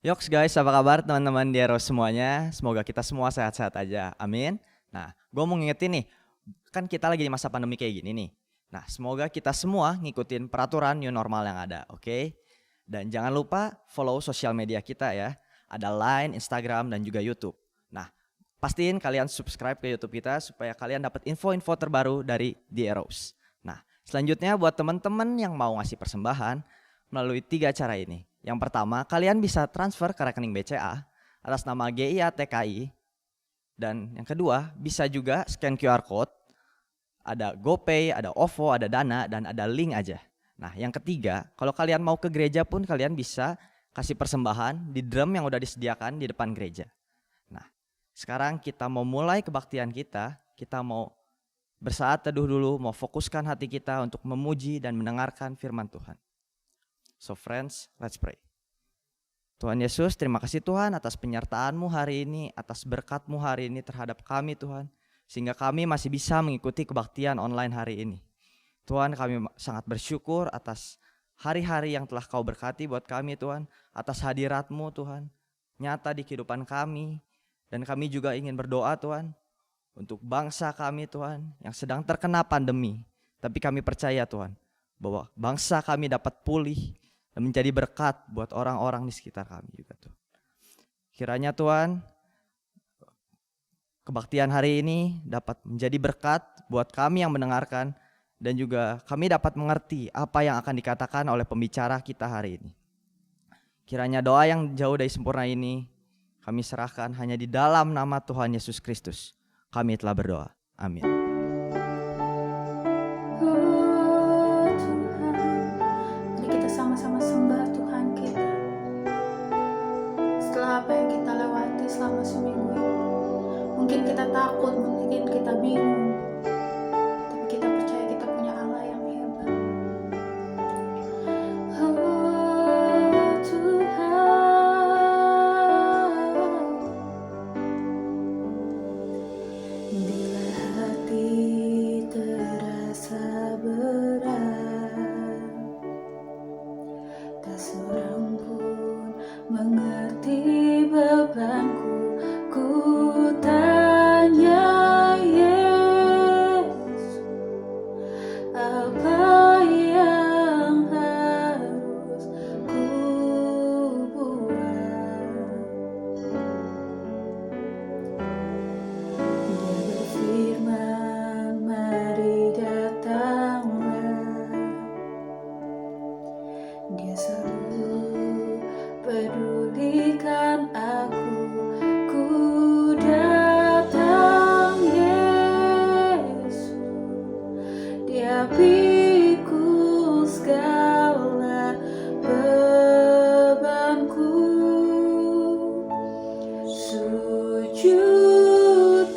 Yoks guys, apa kabar teman-teman di Eros semuanya? Semoga kita semua sehat-sehat aja, amin. Nah, gue mau ngingetin nih, kan kita lagi di masa pandemi kayak gini nih. Nah, semoga kita semua ngikutin peraturan new normal yang ada, oke? Dan jangan lupa follow sosial media kita ya. Ada Line, Instagram, dan juga YouTube. Nah, pastiin kalian subscribe ke YouTube kita supaya kalian dapat info-info terbaru dari The Eros. Nah, selanjutnya buat teman-teman yang mau ngasih persembahan melalui 3 cara ini. Yang pertama, kalian bisa transfer ke rekening BCA atas nama GIA TKI. Dan yang kedua, bisa juga scan QR code. Ada GoPay, ada OVO, ada Dana, dan ada link aja. Nah, yang ketiga, kalau kalian mau ke gereja pun kalian bisa kasih persembahan di drum yang udah disediakan di depan gereja. Nah, sekarang kita mau mulai kebaktian kita mau bersaat teduh dulu, mau fokuskan hati kita untuk memuji dan mendengarkan firman Tuhan. So friends, let's pray. Tuhan Yesus, terima kasih Tuhan atas penyertaan-Mu hari ini, atas berkat-Mu hari ini terhadap kami Tuhan. Sehingga kami masih bisa mengikuti kebaktian online hari ini. Tuhan, kami sangat bersyukur atas hari-hari yang telah Kau berkati buat kami Tuhan. Atas hadirat-Mu Tuhan, nyata di kehidupan kami. Dan kami juga ingin berdoa Tuhan, untuk bangsa kami Tuhan yang sedang terkena pandemi. Tapi kami percaya Tuhan, bahwa bangsa kami dapat pulih dan menjadi berkat buat orang-orang di sekitar kami juga Tuhan. Kiranya Tuhan, kebaktian hari ini dapat menjadi berkat buat kami yang mendengarkan dan juga kami dapat mengerti apa yang akan dikatakan oleh pembicara kita hari ini. Kiranya doa yang jauh dari sempurna ini kami serahkan hanya di dalam nama Tuhan Yesus Kristus. Kami telah berdoa. Amin. Sama-sama sembah Tuhan kita. Setelah apa yang kita lewati selama seminggu ini, mungkin kita takut, mungkin kita bingung, tapi kita percaya kita punya Allah yang hebat. Oh Tuhan, bila hati terasa berat, tak seorang pun mengerti bebanku. Ku tanya Yesus, apa yang harus ku buat? Dia berfirman, mari datanglah. Dia selalu pedulikan aku. Ku datang Yesus, Dia pikul segala bebanku. Sujud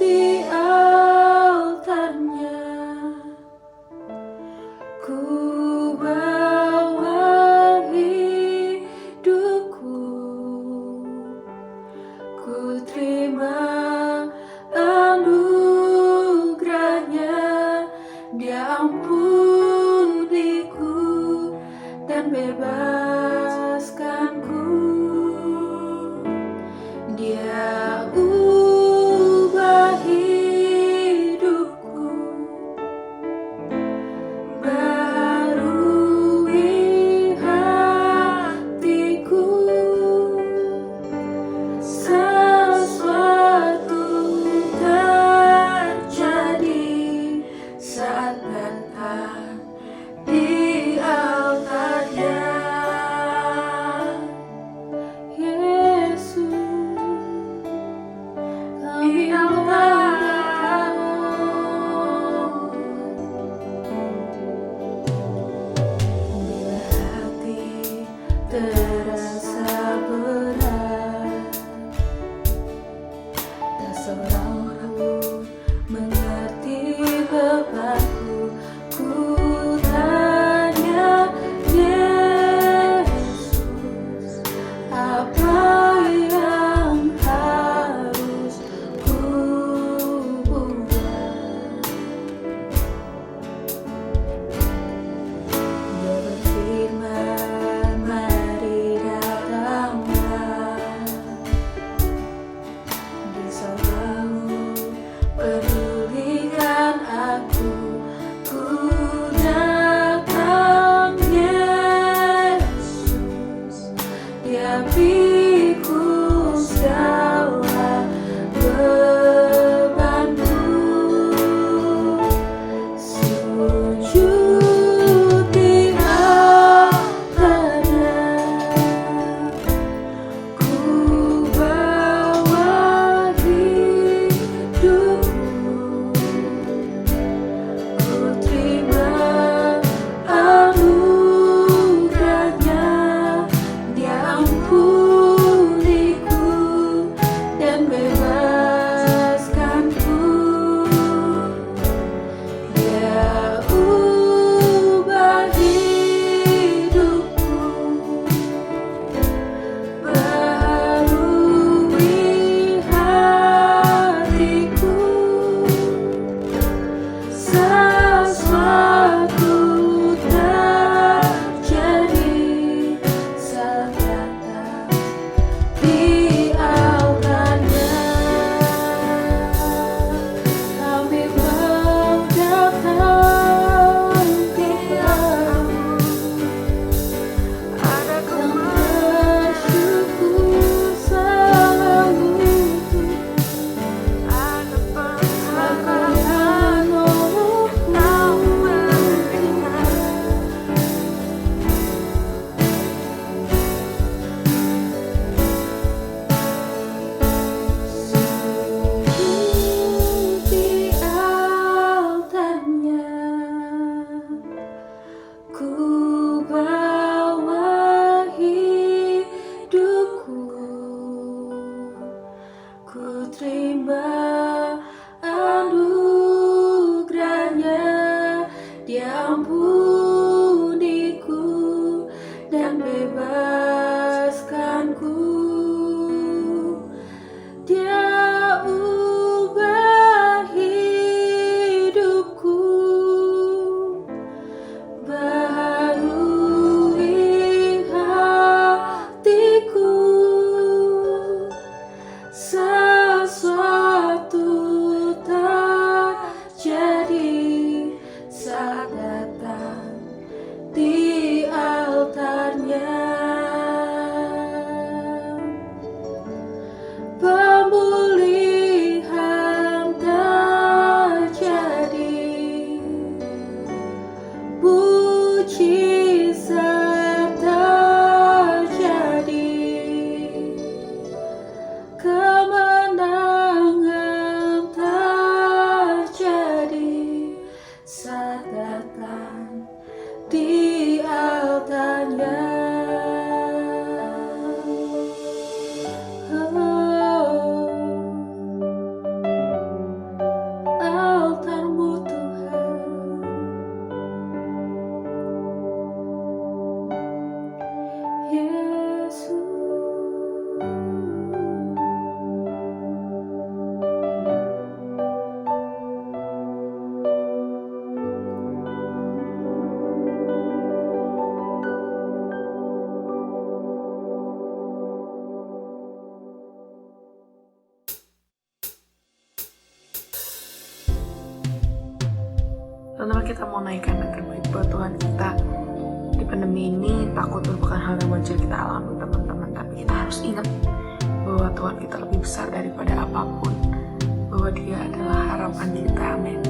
di altarnya, ku bawa hidupku, ku terima anugerahnya. Dia ampuniku dan bebaskanku. Dia ubah hidupku, barui hatiku, sesuatu Dia pikul segala bebanku. Sujud di altarnya, ku bawa hidupku. Ku terima anugerahnya, Dia ampuniku dan bebaskanku. Dia ubah hidupku, barui hatiku. Sesuatu terjadi saat datang di altarnya. Kami mau datang kepadamu dan bersyukur selalu. Pakaian di altarnya, ku bawa hidupku. Ku terima anugerahnya, Dia ampuniku dan bebaskanku. Dia ubah hidupku, barui hatiku. Sesuatu terjadi saat datang di altarnya. Pemulihan terjadi, mujizat terjadi, kemenangan terjadi saat datang di altarnya. Altarmu Tuhan, Yesus. Teman-teman, kita mau naikkan yang terbaik buat Tuhan kita. Di pandemi ini takut merupakan hal yang wajar kita alami teman-teman, tapi kita harus ingat bahwa Tuhan kita lebih besar daripada apapun, bahwa Dia adalah harapan kita. Amin.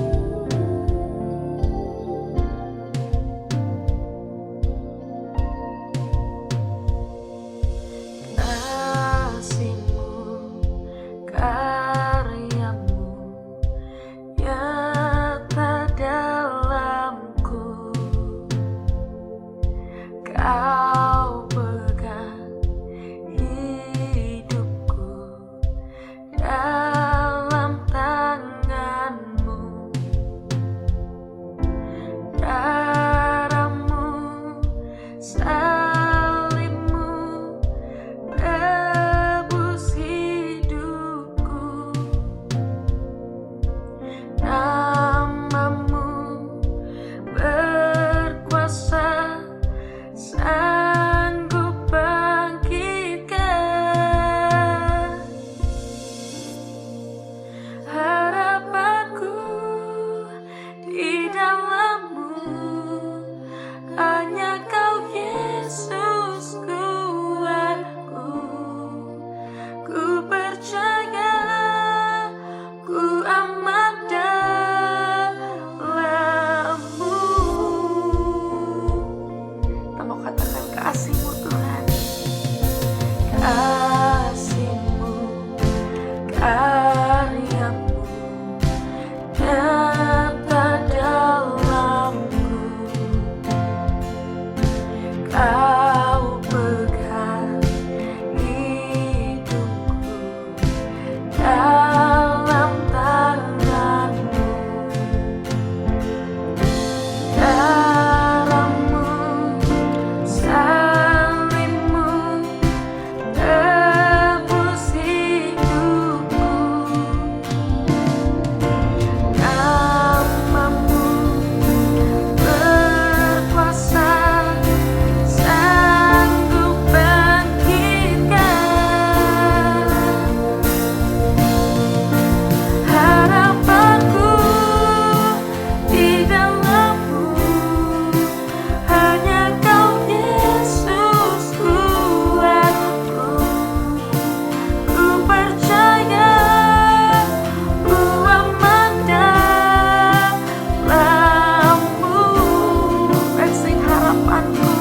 Kasih-Mu, karya-Mu nyata dalamku. Kau pegang hidupku dalam tangan-Mu. kasih-Mu, karya-Mu nyata dalamku. Kau pegang hidupku dalam tangan-Mu. Darah-Mu, salib-Mu tebus hidupku. Nama-Mu berkuasa, sanggup bangkitkan. Harapanku di dalam-Mu, hanya Kau Yesus kuatku. Ku percaya, ku aman dalam-Mu. Sing harapanku,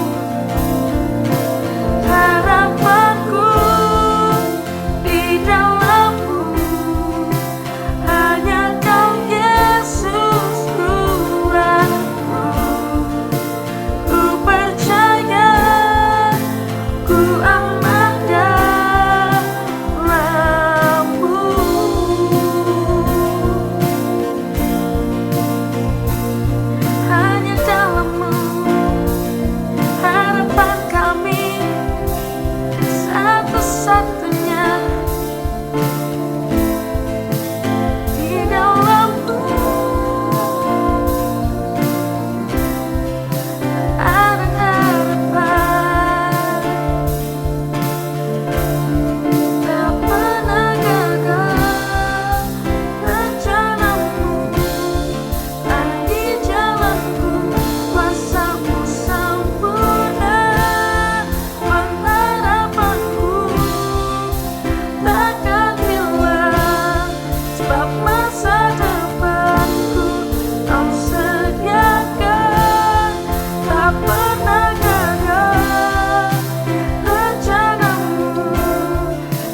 harapanku di dalam-Mu, hanya Kau Yesus kuatku. Ku percaya, ku aman dalam-Mu. Hanya dalam-Mu harapan kami, satu-satunya di dalam-Mu ada harapan. Tak pernah gagal rencana-Mu, ada di jalanku, kuasa-Mu sempurna. Pengharapanku takkan hilang, sebab masa depanku Kau sediakan. Tak pernah gagal rencana-Mu,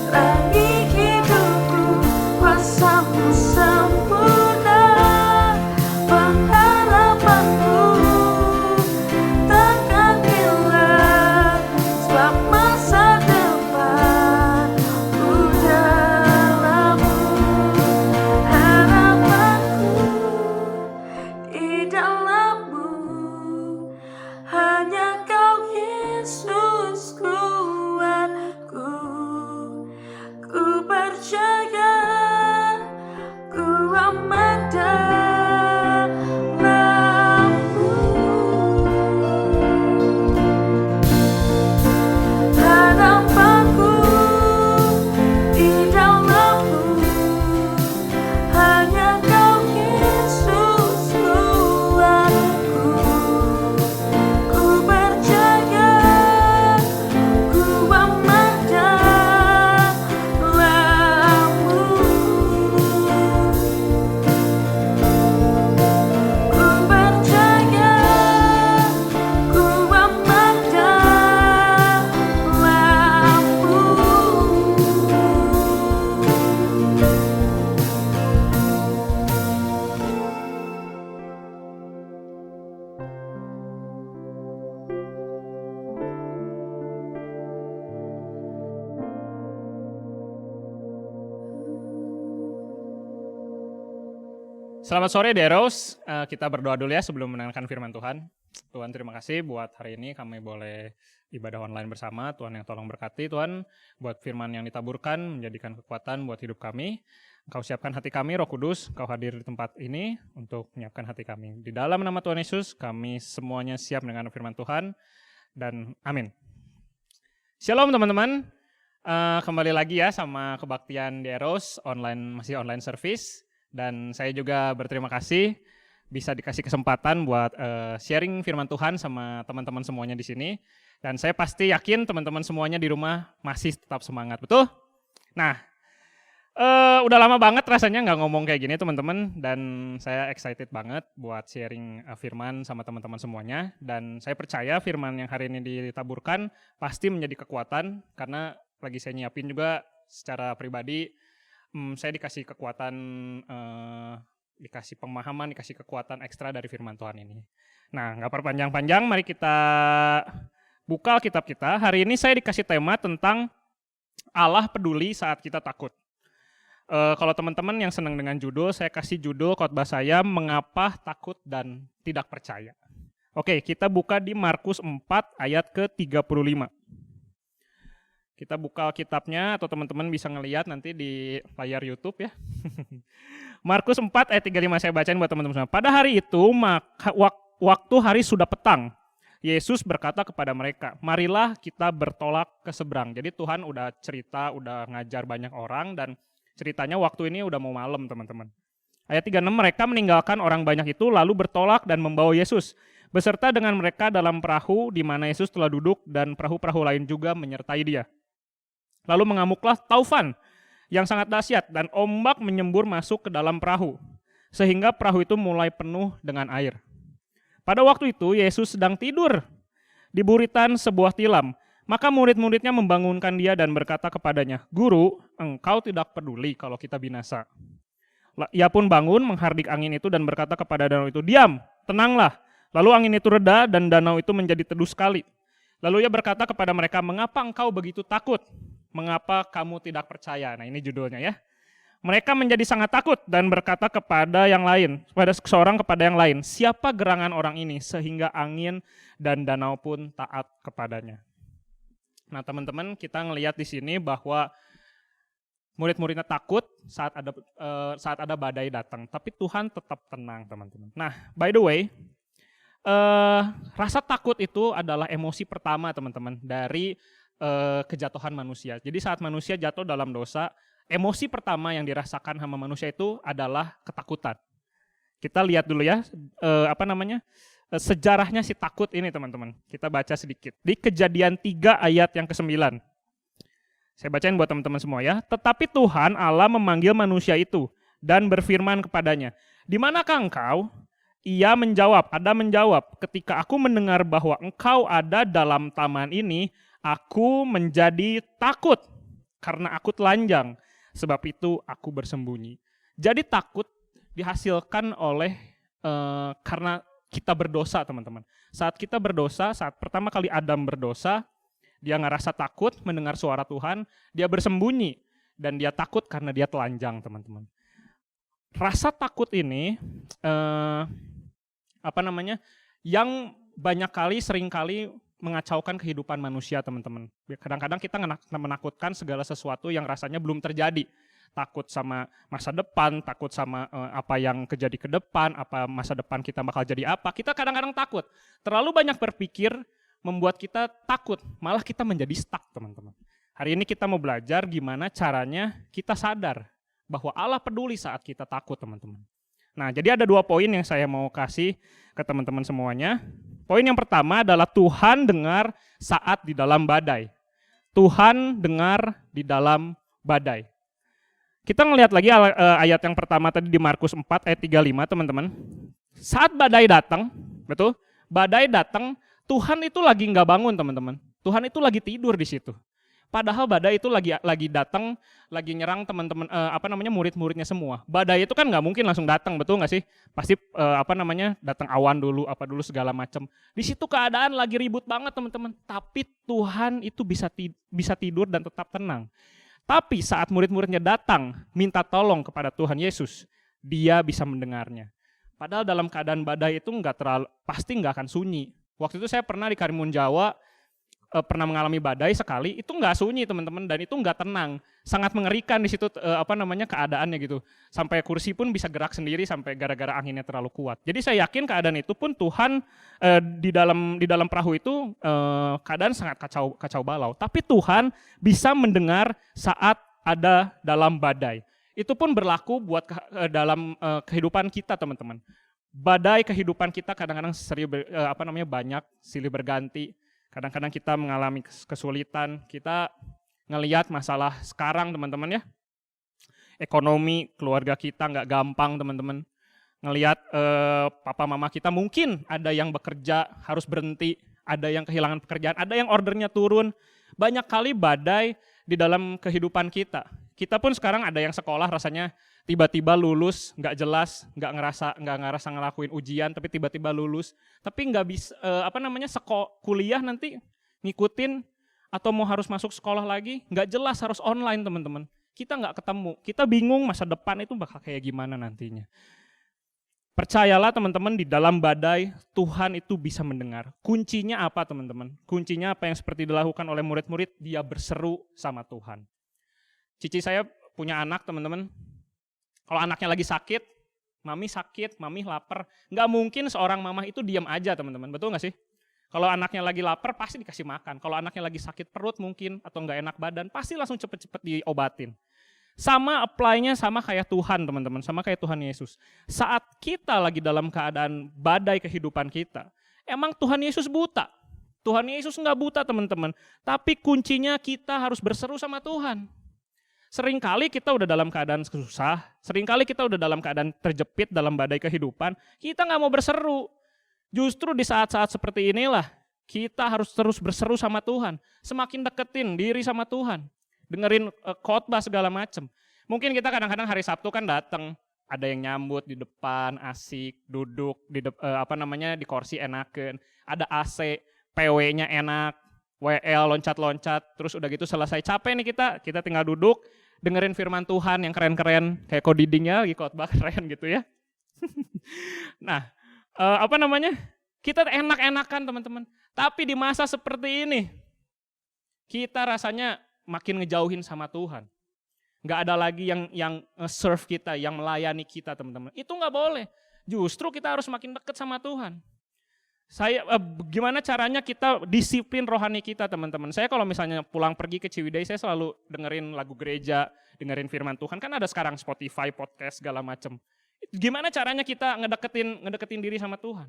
terangi hidupku, kuasa-Mu sempurna. Pengharapanku takkan hilang, sebab masa depanku dalam-Mu. Harapanku di dalam-Mu, hanya Kau Yesus kuatku. Ku percaya, ku aman dalam-Mu. Harapanku di dalam-Mu, hanya Kau Yesus kuatku. Ku percaya, ku aman dalam-Mu. Ku percaya, ku aman Selamat sore Deros. Kita berdoa dulu ya sebelum mendengarkan firman Tuhan. Tuhan terima kasih buat hari ini kami boleh ibadah online bersama. Tuhan yang tolong berkati Tuhan buat firman yang ditaburkan menjadikan kekuatan buat hidup kami. Engkau siapkan hati kami Roh Kudus, Engkau hadir di tempat ini untuk menyiapkan hati kami. Di dalam nama Tuhan Yesus kami semuanya siap dengan firman Tuhan dan amin. Shalom teman-teman. Kembali lagi ya sama kebaktian Deros masih online service. Dan saya juga berterima kasih bisa dikasih kesempatan buat sharing firman Tuhan sama teman-teman semuanya di sini. Dan saya pasti yakin teman-teman semuanya di rumah masih tetap semangat, betul? Nah, udah lama banget rasanya nggak ngomong kayak gini teman-teman. Dan saya excited banget buat sharing firman sama teman-teman semuanya. Dan saya percaya firman yang hari ini ditaburkan pasti menjadi kekuatan karena lagi saya nyiapin juga secara pribadi, saya dikasih kekuatan, dikasih pemahaman, dikasih kekuatan ekstra dari firman Tuhan ini. Nah, nggak perpanjang-panjang, mari kita buka Alkitab kita. Hari ini saya dikasih tema tentang Allah peduli saat kita takut. Kalau teman-teman yang senang dengan judul, saya kasih judul khotbah saya, Mengapa Takut dan Tidak Percaya. Oke, kita buka di Markus 4 ayat ke-35. Kita buka Alkitabnya atau teman-teman bisa ngelihat nanti di layar YouTube ya. Markus 4 ayat 35 saya bacain buat teman-teman semua. Pada hari itu, waktu hari sudah petang, Yesus berkata kepada mereka, marilah kita bertolak ke seberang. Jadi Tuhan udah cerita, udah ngajar banyak orang dan ceritanya waktu ini udah mau malam teman-teman. Ayat 36, mereka meninggalkan orang banyak itu lalu bertolak dan membawa Yesus. Beserta dengan mereka dalam perahu di mana Yesus telah duduk dan perahu-perahu lain juga menyertai dia. Lalu mengamuklah taufan yang sangat dahsyat dan ombak menyembur masuk ke dalam perahu. Sehingga perahu itu mulai penuh dengan air. Pada waktu itu Yesus sedang tidur di buritan sebuah tilam. Maka murid-muridnya membangunkan dia dan berkata kepadanya, Guru, engkau tidak peduli kalau kita binasa. Ia pun bangun menghardik angin itu dan berkata kepada danau itu, diam, tenanglah. Lalu angin itu reda dan danau itu menjadi teduh sekali. Lalu ia berkata kepada mereka, mengapa engkau begitu takut? Mengapa kamu tidak percaya? Nah ini judulnya ya. Mereka menjadi sangat takut dan berkata kepada yang lain, kepada seorang kepada yang lain, siapa gerangan orang ini sehingga angin dan danau pun taat kepadanya. Nah teman-teman, kita ngelihat di sini bahwa murid-muridnya takut saat ada badai datang, tapi Tuhan tetap tenang teman-teman. Nah by the way, rasa takut itu adalah emosi pertama teman-teman dari kejatuhan manusia. Jadi saat manusia jatuh dalam dosa, emosi pertama yang dirasakan sama manusia itu adalah ketakutan. Kita lihat dulu ya, sejarahnya si takut ini teman-teman. Kita baca sedikit. Di Kejadian 3 ayat yang ke-9. Saya bacain buat teman-teman semua ya. Tetapi Tuhan Allah memanggil manusia itu dan berfirman kepadanya, di manakah engkau? Ia menjawab, Adam menjawab, ketika aku mendengar bahwa engkau ada dalam taman ini, aku menjadi takut karena aku telanjang. Sebab itu aku bersembunyi. Jadi takut dihasilkan oleh karena kita berdosa teman-teman. Saat kita berdosa, saat pertama kali Adam berdosa, dia ngerasa takut mendengar suara Tuhan, dia bersembunyi dan dia takut karena dia telanjang teman-teman. Rasa takut ini yang banyak kali, sering kali mengacaukan kehidupan manusia teman-teman. Kadang-kadang kita menakutkan segala sesuatu yang rasanya belum terjadi. Takut sama masa depan, takut sama apa yang terjadi ke depan, apa masa depan kita bakal jadi apa. Kita kadang-kadang takut. Terlalu banyak berpikir membuat kita takut, malah kita menjadi stuck teman-teman. Hari ini kita mau belajar gimana caranya kita sadar bahwa Allah peduli saat kita takut teman-teman. Nah jadi ada 2 poin yang saya mau kasih ke teman-teman semuanya. Poin yang pertama adalah Tuhan dengar saat di dalam badai. Tuhan dengar di dalam badai. Kita ngelihat lagi ayat yang pertama tadi di Markus 4 ayat 35 teman-teman. Saat badai datang, betul? Badai datang, Tuhan itu lagi nggak bangun teman-teman. Tuhan itu lagi tidur di situ. Padahal badai itu lagi datang, lagi nyerang teman-teman murid-muridnya semua. Badai itu kan nggak mungkin langsung datang, betul nggak sih? Pasti datang awan dulu, apa dulu segala macam. Di situ keadaan lagi ribut banget teman-teman. Tapi Tuhan itu bisa tidur dan tetap tenang. Tapi saat murid-muridnya datang minta tolong kepada Tuhan Yesus, dia bisa mendengarnya. Padahal dalam keadaan badai itu pasti nggak akan sunyi. Waktu itu saya pernah di Karimun Jawa, pernah mengalami badai sekali, itu nggak sunyi teman-teman dan itu nggak tenang, sangat mengerikan di situ keadaannya gitu. Sampai kursi pun bisa gerak sendiri sampai gara-gara anginnya terlalu kuat. Jadi saya yakin keadaan itu pun Tuhan di dalam perahu itu keadaan sangat kacau balau. Tapi Tuhan bisa mendengar saat ada dalam badai. Itu pun berlaku buat dalam kehidupan kita teman-teman. Badai kehidupan kita kadang-kadang banyak silih berganti. Kadang-kadang kita mengalami kesulitan, kita ngelihat masalah sekarang teman-teman ya. Ekonomi, keluarga kita nggak gampang teman-teman. Ngelihat papa mama kita mungkin ada yang bekerja harus berhenti, ada yang kehilangan pekerjaan, ada yang ordernya turun. Banyak kali badai di dalam kehidupan kita. Kita pun sekarang ada yang sekolah rasanya tiba-tiba lulus, nggak jelas, nggak ngerasa ngelakuin ujian, tapi tiba-tiba lulus. Tapi nggak bisa, kuliah nanti ngikutin atau mau harus masuk sekolah lagi, nggak jelas, harus online teman-teman. Kita nggak ketemu, kita bingung masa depan itu bakal kayak gimana nantinya. Percayalah teman-teman, di dalam badai Tuhan itu bisa mendengar. Kuncinya apa teman-teman? Kuncinya apa yang seperti dilakukan oleh murid-murid, dia berseru sama Tuhan. Cici saya punya anak teman-teman, kalau anaknya lagi sakit, mami lapar, nggak mungkin seorang mama itu diam aja teman-teman, betul nggak sih? Kalau anaknya lagi lapar pasti dikasih makan, kalau anaknya lagi sakit perut mungkin atau nggak enak badan, pasti langsung cepet-cepet diobatin. Sama apply-nya sama kayak Tuhan teman-teman, sama kayak Tuhan Yesus. Saat kita lagi dalam keadaan badai kehidupan kita, emang Tuhan Yesus buta? Tuhan Yesus nggak buta teman-teman, tapi kuncinya kita harus berseru sama Tuhan. Seringkali kita udah dalam keadaan susah, seringkali kita udah dalam keadaan terjepit dalam badai kehidupan, kita nggak mau berseru. Justru di saat-saat seperti inilah, kita harus terus berseru sama Tuhan, semakin deketin diri sama Tuhan, dengerin khotbah segala macam. Mungkin kita kadang-kadang hari Sabtu kan datang, ada yang nyambut di depan, asik, duduk di di kursi enaken, ada AC, PW-nya enak, WL loncat-loncat, terus udah gitu selesai capek nih kita tinggal duduk, dengerin firman Tuhan yang keren-keren, kayak Kodidingnya lagi khotbah keren gitu ya. Nah, kita enak-enakan teman-teman. Tapi di masa seperti ini, kita rasanya makin ngejauhin sama Tuhan. Nggak ada lagi yang serve kita, yang melayani kita teman-teman. Itu nggak boleh. Justru kita harus makin dekat sama Tuhan. Gimana caranya kita disiplin rohani kita teman-teman. Saya kalau misalnya pulang pergi ke Ciwidey, saya selalu dengerin lagu gereja, dengerin firman Tuhan. Kan ada sekarang Spotify, podcast, segala macam. Gimana caranya kita ngedeketin diri sama Tuhan?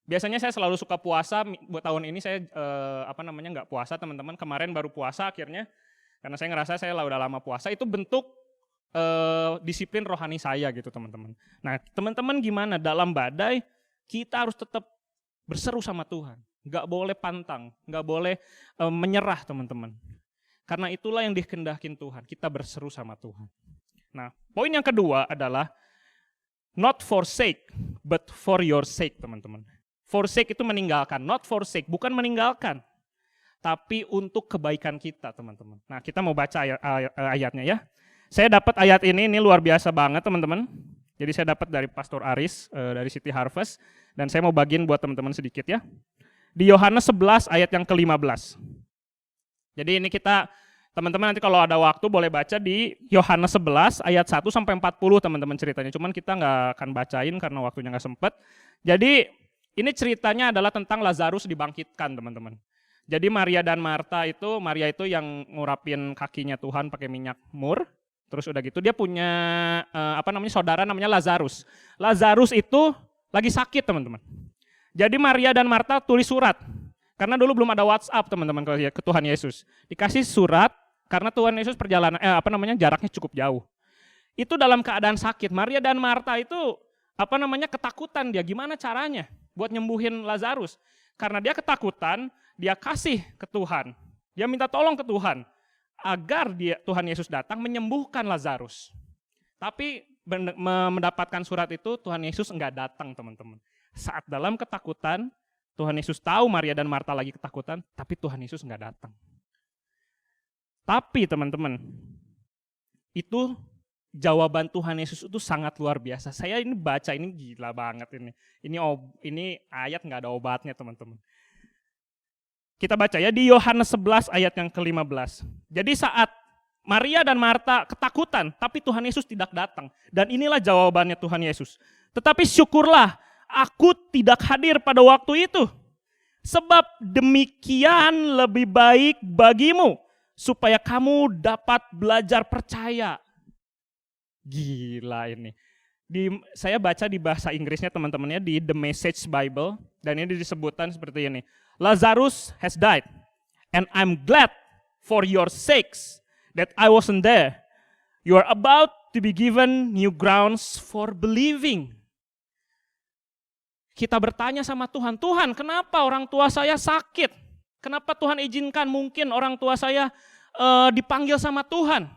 Biasanya saya selalu suka puasa. Buat tahun ini saya nggak puasa teman-teman. Kemarin baru puasa akhirnya, karena saya ngerasa saya udah lama puasa. Itu bentuk disiplin rohani saya gitu teman-teman. Nah teman-teman gimana dalam badai? Kita harus tetap berseru sama Tuhan. Nggak boleh pantang, nggak boleh menyerah teman-teman. Karena itulah yang dikehendakin Tuhan, kita berseru sama Tuhan. Nah, poin yang kedua adalah not forsake, but for your sake teman-teman. Forsake itu meninggalkan, not forsake, bukan meninggalkan. Tapi untuk kebaikan kita teman-teman. Nah kita mau baca ayatnya ya. Saya dapat ayat ini luar biasa banget teman-teman. Jadi saya dapat dari Pastor Aris, dari City Harvest, dan saya mau bagiin buat teman-teman sedikit ya. Di Yohanes 11 ayat yang ke-15. Jadi ini teman-teman nanti kalau ada waktu boleh baca di Yohanes 11 ayat 1 sampai 40 teman-teman ceritanya. Cuman kita nggak akan bacain karena waktunya nggak sempat. Jadi ini ceritanya adalah tentang Lazarus dibangkitkan teman-teman. Jadi Maria itu yang ngurapin kakinya Tuhan pakai minyak mur. Terus udah gitu dia punya saudara namanya Lazarus. Lazarus itu lagi sakit teman-teman. Jadi Maria dan Marta tulis surat. Karena dulu belum ada WhatsApp teman-teman ke Tuhan Yesus. Dikasih surat karena Tuhan Yesus jaraknya cukup jauh. Itu dalam keadaan sakit. Maria dan Marta itu ketakutan dia. Gimana caranya buat nyembuhin Lazarus? Karena dia ketakutan, dia kasih ke Tuhan. Dia minta tolong ke Tuhan. Agar Tuhan Yesus datang menyembuhkan Lazarus. Tapi mendapatkan surat itu Tuhan Yesus enggak datang teman-teman. Saat dalam ketakutan, Tuhan Yesus tahu Maria dan Marta lagi ketakutan, tapi Tuhan Yesus enggak datang. Tapi teman-teman, itu jawaban Tuhan Yesus itu sangat luar biasa. Saya ini baca ini gila banget ini. Ini ayat enggak ada obatnya teman-teman. Kita baca ya di Yohanes 11 ayat yang ke-15. Jadi saat Maria dan Marta ketakutan, tapi Tuhan Yesus tidak datang. Dan inilah jawabannya Tuhan Yesus. Tetapi syukurlah, aku tidak hadir pada waktu itu. Sebab demikian lebih baik bagimu, supaya kamu dapat belajar percaya. Gila ini. Saya baca di bahasa Inggrisnya teman-temannya di The Message Bible. Dan ini disebutkan seperti ini. Lazarus has died, and I'm glad for your sakes that I wasn't there. You are about to be given new grounds for believing. Kita bertanya sama Tuhan, Tuhan kenapa orang tua saya sakit? Kenapa Tuhan izinkan mungkin orang tua saya dipanggil sama Tuhan.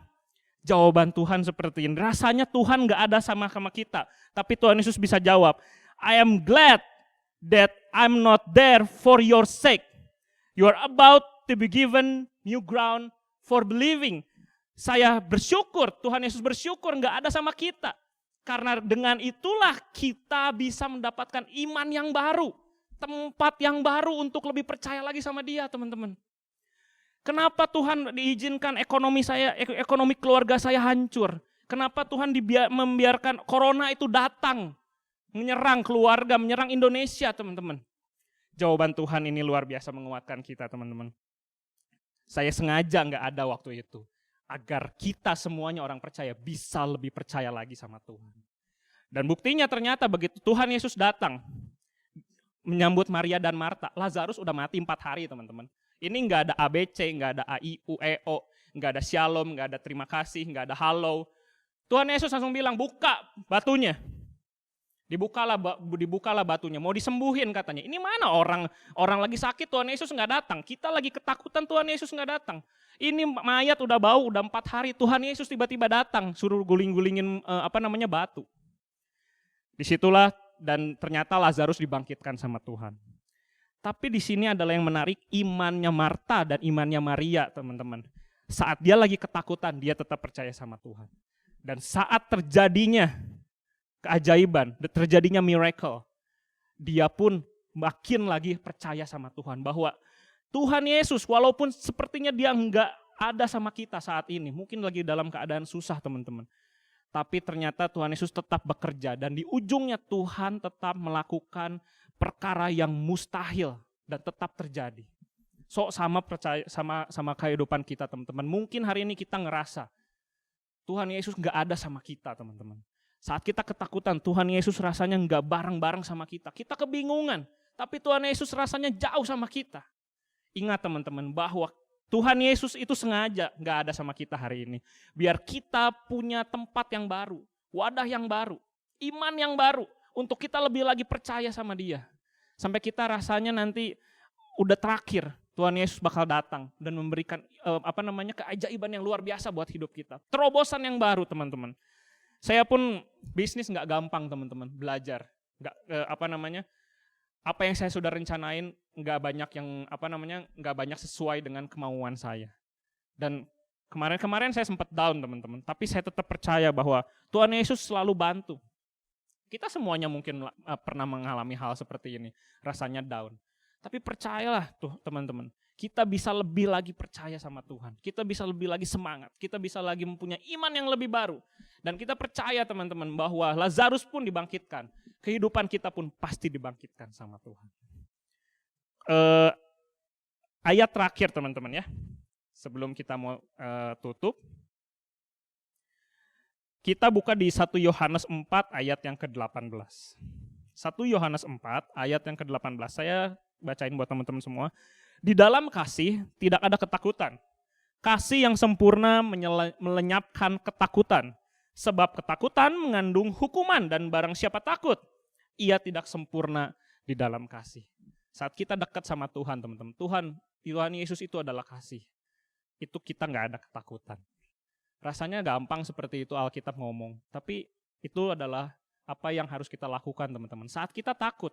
Jawaban Tuhan seperti ini. Rasanya Tuhan gak ada sama kita. Tapi Tuhan Yesus bisa jawab, I am glad that I'm not there for your sake. You are about to be given new ground for believing. Saya bersyukur, Tuhan Yesus bersyukur gak ada sama kita. Karena dengan itulah kita bisa mendapatkan iman yang baru. Tempat yang baru untuk lebih percaya lagi sama Dia, teman-teman. Kenapa Tuhan diizinkan ekonomi keluarga saya hancur? Kenapa Tuhan membiarkan corona itu datang, menyerang keluarga, menyerang Indonesia, teman-teman? Jawaban Tuhan ini luar biasa menguatkan kita, teman-teman. Saya sengaja nggak ada waktu itu, agar kita semuanya orang percaya bisa lebih percaya lagi sama Tuhan. Dan buktinya ternyata begitu Tuhan Yesus datang, menyambut Maria dan Marta, Lazarus udah mati 4 hari, teman-teman. Ini nggak ada ABC, nggak ada A-I-U-E-O, nggak ada shalom, nggak ada terima kasih, nggak ada halo. Tuhan Yesus langsung bilang, buka batunya. Dibukalah batunya, mau disembuhin katanya. Ini mana orang lagi sakit, Tuhan Yesus nggak datang. Kita lagi ketakutan, Tuhan Yesus nggak datang. Ini mayat udah bau, udah 4 hari, Tuhan Yesus tiba-tiba datang, suruh guling-gulingin batu. Disitulah dan ternyata Lazarus dibangkitkan sama Tuhan. Tapi di sini adalah yang menarik, imannya Marta dan imannya Maria, teman-teman. Saat dia lagi ketakutan, dia tetap percaya sama Tuhan. Dan saat terjadinya keajaiban, terjadinya miracle, dia pun makin lagi percaya sama Tuhan. Bahwa Tuhan Yesus, walaupun sepertinya dia enggak ada sama kita saat ini, mungkin lagi dalam keadaan susah, teman-teman. Tapi ternyata Tuhan Yesus tetap bekerja dan di ujungnya Tuhan tetap melakukan perkara yang mustahil dan tetap terjadi. Sama percaya sama kehidupan kita, teman-teman. Mungkin hari ini kita ngerasa Tuhan Yesus nggak ada sama kita, teman-teman. Saat kita ketakutan, Tuhan Yesus rasanya nggak bareng-bareng sama kita. Kita kebingungan, tapi Tuhan Yesus rasanya jauh sama kita. Ingat, teman-teman, bahwa Tuhan Yesus itu sengaja nggak ada sama kita hari ini. Biar kita punya tempat yang baru, wadah yang baru, iman yang baru, untuk kita lebih lagi percaya sama Dia. Sampai kita rasanya nanti udah terakhir, Tuhan Yesus bakal datang dan memberikan keajaiban yang luar biasa buat hidup kita. Terobosan yang baru, teman-teman. Saya pun bisnis nggak gampang, teman-teman, belajar. Apa yang saya sudah rencanain nggak banyak sesuai dengan kemauan saya. Dan kemarin saya sempat down, teman-teman. Tapi saya tetap percaya bahwa Tuhan Yesus selalu bantu. Kita semuanya mungkin pernah mengalami hal seperti ini, rasanya down. Tapi percayalah tuh, teman-teman, kita bisa lebih lagi percaya sama Tuhan. Kita bisa lebih lagi semangat, kita bisa lagi mempunyai iman yang lebih baru. Dan kita percaya, teman-teman, bahwa Lazarus pun dibangkitkan. Kehidupan kita pun pasti dibangkitkan sama Tuhan. Ayat terakhir, teman-teman, ya. Sebelum kita mau tutup. Kita buka di 1 Yohanes 4 ayat yang ke-18. 1 Yohanes 4 ayat yang ke-18. Saya bacain buat teman-teman semua. Di dalam kasih tidak ada ketakutan. Kasih yang sempurna melenyapkan ketakutan. Sebab ketakutan mengandung hukuman dan barang siapa takut, ia tidak sempurna di dalam kasih. Saat kita dekat sama Tuhan, teman-teman, Tuhan Yesus itu adalah kasih. Itu kita nggak ada ketakutan. Rasanya gampang seperti itu Alkitab ngomong, tapi itu adalah apa yang harus kita lakukan, teman-teman. Saat kita takut,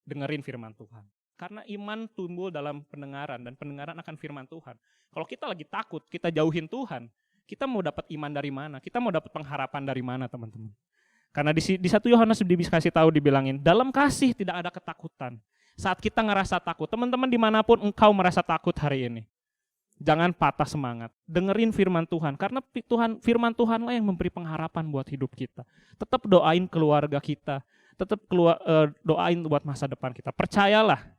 dengerin firman Tuhan. Karena iman tumbuh dalam pendengaran, dan pendengaran akan firman Tuhan. Kalau kita lagi takut, kita jauhin Tuhan, kita mau dapat iman dari mana? Kita mau dapat pengharapan dari mana, teman-teman? Karena di 1 Yohanes dikasih tahu, dibilangin, dalam kasih tidak ada ketakutan. Saat kita ngerasa takut, teman-teman dimanapun engkau merasa takut hari ini, jangan patah semangat. Dengerin firman Tuhan. Karena firman Tuhanlah yang memberi pengharapan buat hidup kita. Tetap doain keluarga kita. Tetap doain buat masa depan kita. Percayalah,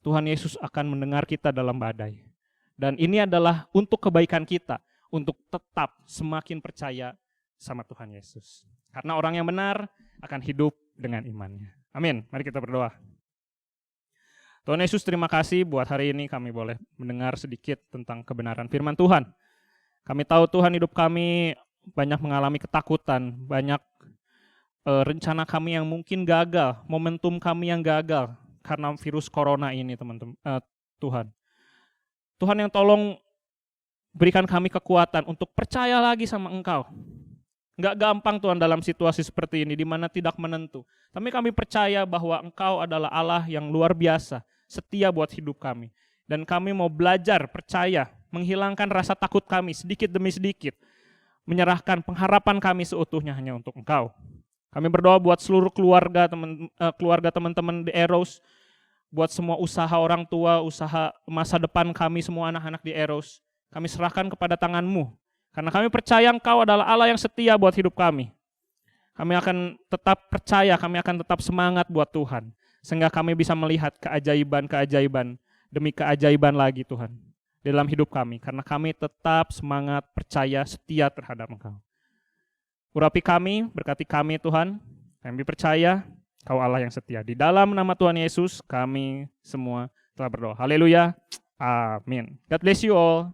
Tuhan Yesus akan mendengar kita dalam badai. Dan ini adalah untuk kebaikan kita. Untuk tetap semakin percaya sama Tuhan Yesus. Karena orang yang benar akan hidup dengan imannya. Amin. Mari kita berdoa. Tuhan Yesus, terima kasih buat hari ini kami boleh mendengar sedikit tentang kebenaran firman Tuhan. Kami tahu Tuhan, hidup kami banyak mengalami ketakutan, banyak rencana kami yang mungkin gagal, momentum kami yang gagal karena virus corona ini, teman-teman. Tuhan yang tolong berikan kami kekuatan untuk percaya lagi sama Engkau. Nggak gampang Tuhan dalam situasi seperti ini di mana tidak menentu. Tapi kami percaya bahwa Engkau adalah Allah yang luar biasa, setia buat hidup kami. Dan kami mau belajar, percaya, menghilangkan rasa takut kami sedikit demi sedikit. Menyerahkan pengharapan kami seutuhnya hanya untuk Engkau. Kami berdoa buat seluruh keluarga teman-teman di Eros, buat semua usaha orang tua, usaha masa depan kami, semua anak-anak di Eros. Kami serahkan kepada tangan-Mu, karena kami percaya Engkau adalah Allah yang setia buat hidup kami. Kami akan tetap percaya, kami akan tetap semangat buat Tuhan, sehingga kami bisa melihat keajaiban-keajaiban demi keajaiban lagi Tuhan dalam hidup kami, karena kami tetap semangat, percaya, setia terhadap Engkau. Urapi kami, berkati kami Tuhan, kami percaya Kau Allah yang setia. Di dalam nama Tuhan Yesus kami semua telah berdoa. Haleluya. Amin. God bless you all.